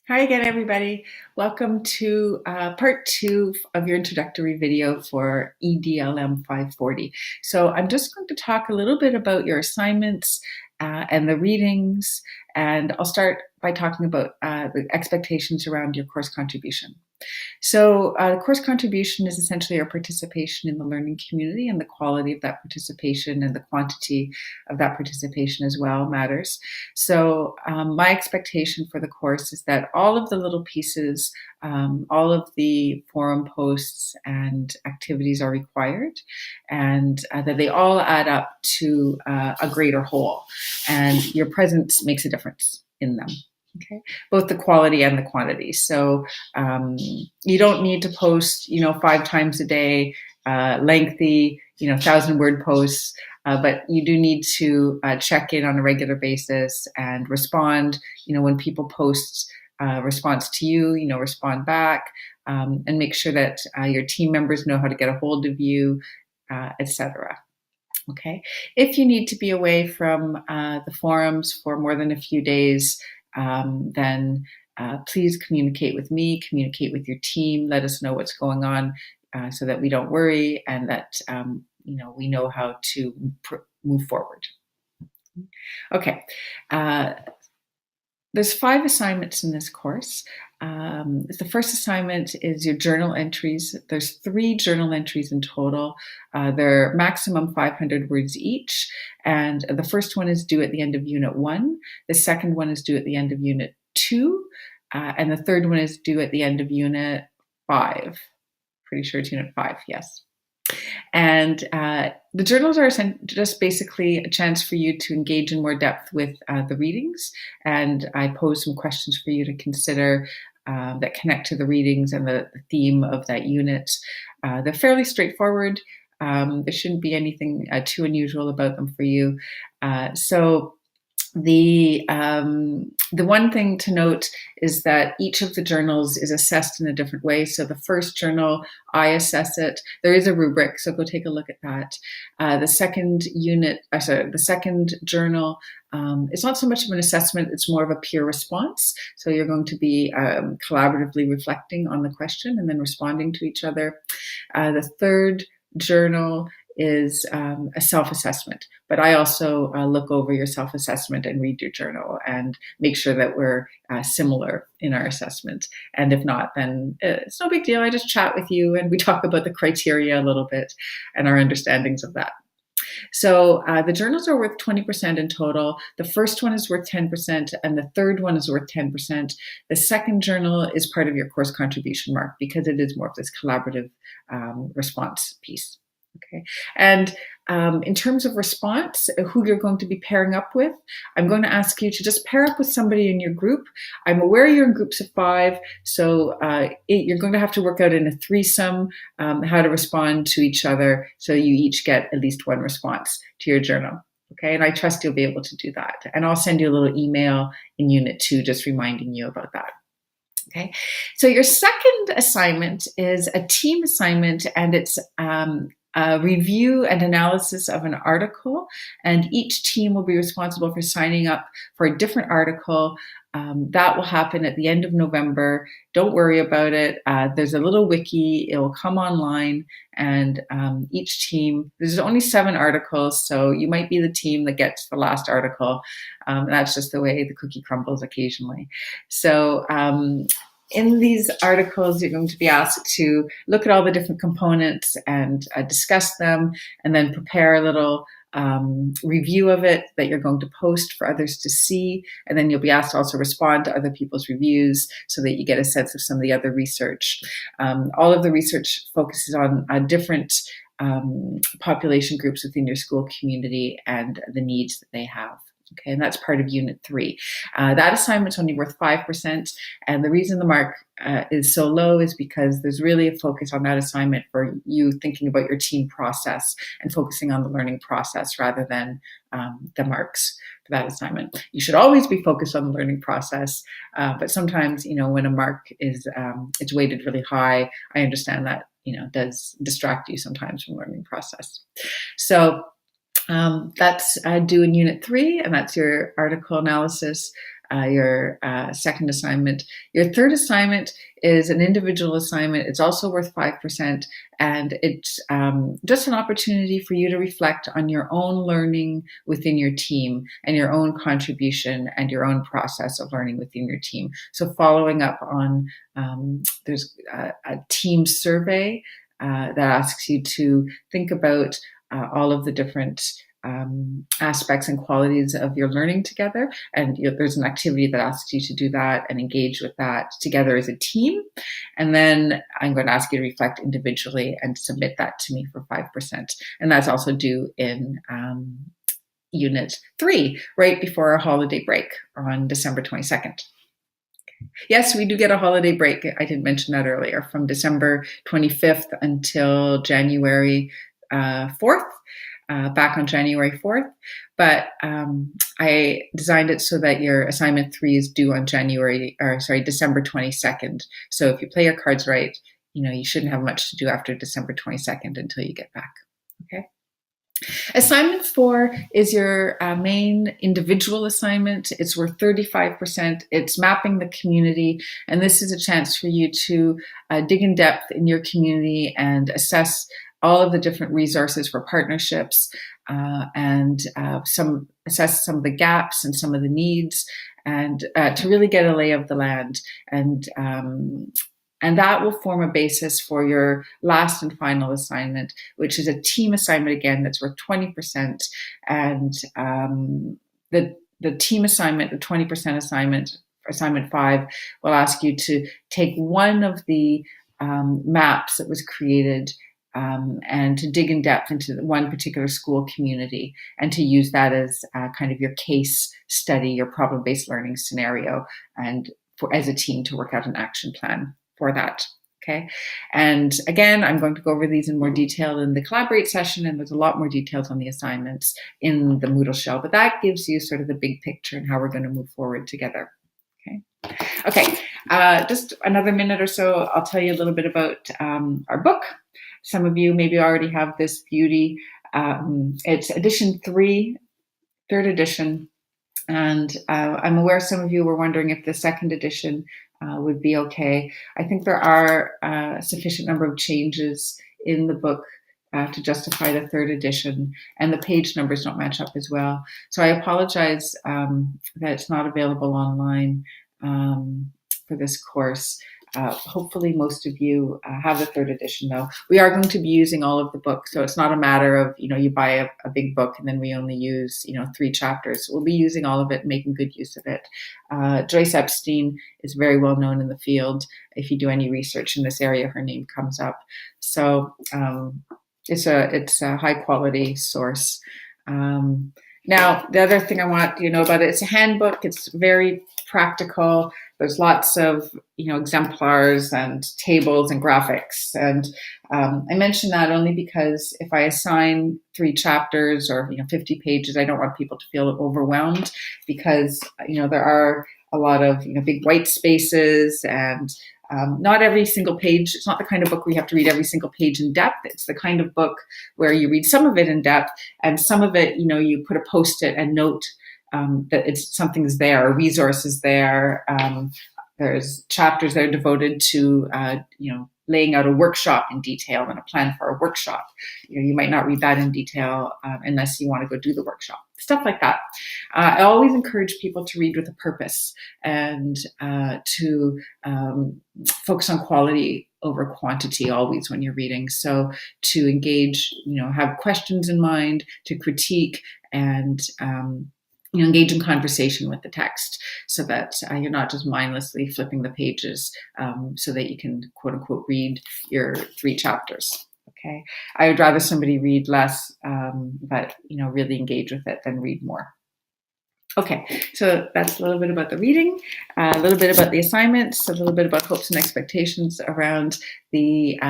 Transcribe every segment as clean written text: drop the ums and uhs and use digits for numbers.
Hi again, everybody. Welcome to part 2 of your introductory video for EDLM 540. So I'm just going to talk a little bit about your assignments and the readings, and I'll start by talking about the expectations around your course contribution. So course contribution is essentially our participation in the learning community, and the quality of that participation and the quantity of that participation as well matters. So my expectation for the course is that all of the little pieces, all of the forum posts and activities are required, and that they all add up to a greater whole, and your presence makes a difference in them. Okay, both the quality and the quantity. So you don't need to post, 5 times a day, lengthy, 1,000-word posts, but you do need to check in on a regular basis and respond. When people post response to you, respond back, and make sure that your team members know how to get a hold of you, etc. Okay. If you need to be away from the forums for more than a few days, then please communicate with me, communicate with your team, let us know what's going on so that we don't worry and that we know how to move forward. Okay. There's 5 assignments in this course. The first assignment is your journal entries. There's 3 journal entries in total. They're maximum 500 words each. And the first one is due at the end of Unit 1. The second one is due at the end of Unit 2. And the third one is due at the end of Unit 5. Pretty sure it's Unit 5, yes. And the journals are just basically a chance for you to engage in more depth with the readings. And I pose some questions for you to consider that connect to the readings and the theme of that unit. They're fairly straightforward. There shouldn't be anything too unusual about them for you. So the one thing to note is that each of the journals is assessed in a different way. So the first journal, I assess it. There is a rubric, so go take a look at that. The second journal, it's not so much of an assessment, it's more of a peer response. So you're going to be collaboratively reflecting on the question and then responding to each other. The third journal is a self-assessment, but I also look over your self-assessment and read your journal and make sure that we're similar in our assessment. And if not, then it's no big deal. I just chat with you and we talk about the criteria a little bit and our understandings of that. So the journals are worth 20% in total. The first one is worth 10% and the third one is worth 10%. The second journal is part of your course contribution mark because it is more of this collaborative response piece. Okay. And in terms of response, who you're going to be pairing up with, I'm going to ask you to just pair up with somebody in your group. I'm aware you're in groups of 5, so you're going to have to work out in a threesome how to respond to each other so you each get at least one response to your journal. Okay, and I trust you'll be able to do that. And I'll send you a little email in Unit 2 just reminding you about that. Okay, so your second assignment is a team assignment, and it's a review and analysis of an article, and each team will be responsible for signing up for a different article. That will happen at the end of November. Don't worry about it. There's a little wiki. It will come online, and each team, there's only 7 articles, so you might be the team that gets the last article. That's just the way the cookie crumbles occasionally. So in these articles, you're going to be asked to look at all the different components and discuss them, and then prepare a little review of it that you're going to post for others to see. And then you'll be asked to also respond to other people's reviews so that you get a sense of some of the other research. All of the research focuses on different population groups within your school community and the needs that they have. Okay, and that's part of Unit 3. That assignment's only worth 5%, and the reason the mark is so low is because there's really a focus on that assignment for you thinking about your team process and focusing on the learning process rather than the marks for that assignment. You should always be focused on the learning process, but sometimes, when a mark is it's weighted really high, I understand that, does distract you sometimes from learning process. So That's due in Unit 3, and that's your article analysis, your second assignment. Your third assignment is an individual assignment. It's also worth 5%, and it's just an opportunity for you to reflect on your own learning within your team and your own contribution and your own process of learning within your team. So following up on, there's a team survey that asks you to think about all of the different aspects and qualities of your learning together. And there's an activity that asks you to do that and engage with that together as a team. And then I'm going to ask you to reflect individually and submit that to me for 5%. And that's also due in Unit 3, right before our holiday break on December 22nd. Yes, we do get a holiday break. I didn't mention that earlier, from December 25th until January 4th. Back on January 4th, but I designed it so that your assignment 3 is due on December 22nd. So if you play your cards right, you shouldn't have much to do after December 22nd until you get back. Okay. Assignment 4 is your main individual assignment. It's worth 35%. It's mapping the community, and this is a chance for you to dig in depth in your community and assess all of the different resources for partnerships, and assess some of the gaps and some of the needs, and to really get a lay of the land. And that will form a basis for your last and final assignment, which is a team assignment again that's worth 20%. And the team assignment, the 20% assignment, assignment 5, will ask you to take one of the maps that was created and to dig in depth into one particular school community and to use that as kind of your case study, your problem-based learning scenario, and as a team to work out an action plan for that. Okay. And again, I'm going to go over these in more detail in the Collaborate session, and there's a lot more details on the assignments in the Moodle shell, but that gives you sort of the big picture and how we're going to move forward together. Okay. Just another minute or so, I'll tell you a little bit about our book. Some of you maybe already have this beauty. It's edition 3, third edition. And I'm aware some of you were wondering if the second edition would be okay. I think there are a sufficient number of changes in the book to justify the third edition, and the page numbers don't match up as well. So I apologize that it's not available online for this course. Hopefully most of you have the third edition, though. We are going to be using all of the books, so it's not a matter of, you buy a big book and then we only use, 3 chapters. We'll be using all of it and making good use of it. Joyce Epstein is very well known in the field. If you do any research in this area, her name comes up. So it's a high quality source. Now, the other thing I want you to know about it, it's a handbook. It's very practical. There's lots of, exemplars and tables and graphics. And I mention that only because if I assign 3 chapters or, 50 pages, I don't want people to feel overwhelmed because, there are a lot of, big white spaces and not every single page. It's not the kind of book where you have to read every single page in depth. It's the kind of book where you read some of it in depth and some of it, you put a post-it and note that something's there, resources there. There's chapters that are devoted to, laying out a workshop in detail and a plan for a workshop. You might not read that in detail unless you want to go do the workshop. Stuff like that. I always encourage people to read with a purpose and to focus on quality over quantity always when you're reading. So to engage, have questions in mind, to critique and engage in conversation with the text so that you're not just mindlessly flipping the pages so that you can, quote unquote, read your 3 chapters. Okay. I would rather somebody read less, but, really engage with it than read more. Okay, so that's a little bit about the reading, a little bit about the assignments, a little bit about hopes and expectations around the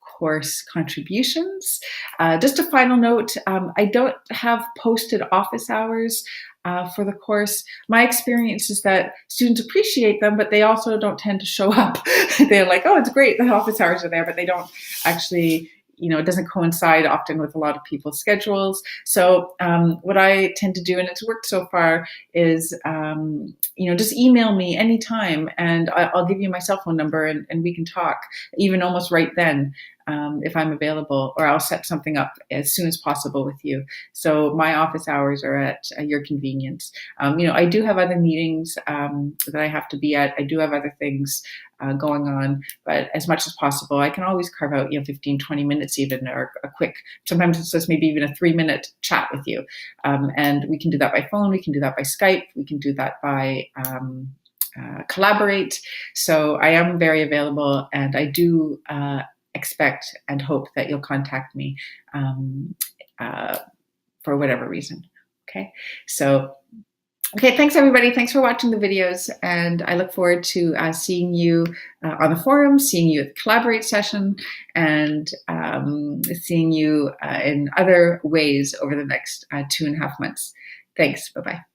course contributions. Just a final note, I don't have posted office hours for the course. My experience is that students appreciate them, but they also don't tend to show up. They're like, oh, it's great, the office hours are there, but they don't actually, it doesn't coincide often with a lot of people's schedules. So what I tend to do, and it's worked so far, is just email me anytime, and I'll give you my cell phone number, and we can talk even almost right then. If I'm available, or I'll set something up as soon as possible with you. So my office hours are at your convenience. I do have other meetings that I have to be at. I do have other things going on, but as much as possible, I can always carve out, 15, 20 minutes even, or a quick, sometimes it's just maybe even a 3-minute chat with you. And we can do that by phone. We can do that by Skype. We can do that by Collaborate. So I am very available, and I do expect and hope that you'll contact me for whatever reason. Okay. So, thanks everybody. Thanks for watching the videos, and I look forward to seeing you on the forum, seeing you at the Collaborate session, and seeing you in other ways over the next 2.5 months. Thanks. Bye-bye.